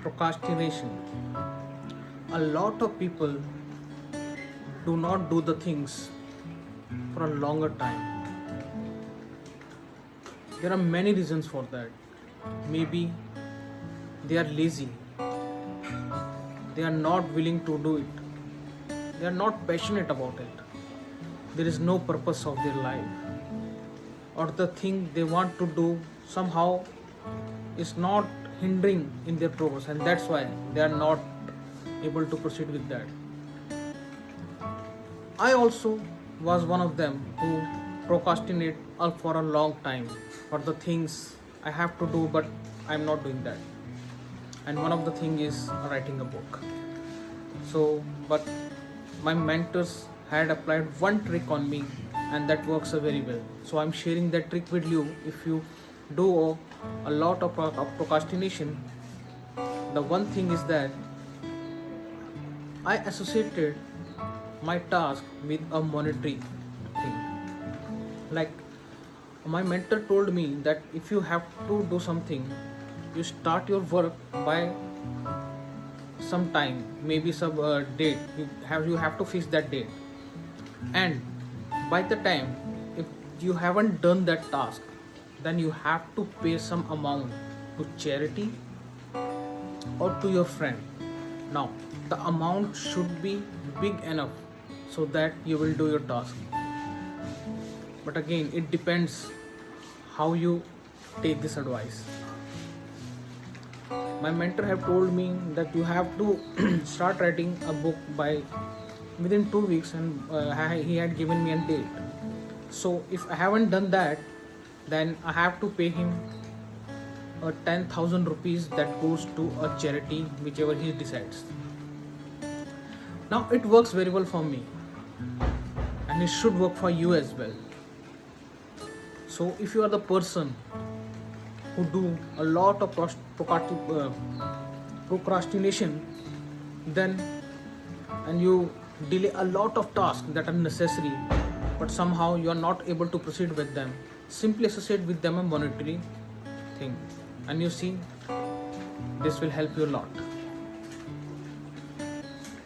Procrastination. A lot of people do not do the things for a longer time. There are many reasons for that. Maybe they are lazy, they are not willing to do it, they are not passionate about it, there is no purpose of their life, or the thing they want to do somehow is not hindering in their progress, and that's why they are not able to proceed with that. I also was one of them who procrastinate for a long time for the things I have to do, but I'm not doing that. And one of the thing is writing a book. But my mentors had applied one trick on me, and that works very well. So I'm sharing that trick with you. If you do a lot of procrastination, the one thing is that I associated my task with a monetary thing. Like, my mentor told me that if you have to do something, you start your work by some time, maybe some date. You have to fix that date, and by the time, if you haven't done that task, then you have to pay some amount to charity or to your friend. Now, the amount should be big enough so that you will do your task. But again, it depends how you take this advice. My mentor have told me that you have to start writing a book by within 2 weeks, and he had given me a date. So if I haven't done that, then I have to pay him 10,000 rupees that goes to a charity, whichever he decides. Now it works very well for me, and it should work for you as well. So if you are the person who do a lot of procrastination, then and you delay a lot of tasks that are necessary, but somehow you are not able to proceed with them, simply associate with them a monetary thing, and you see, this will help you a lot.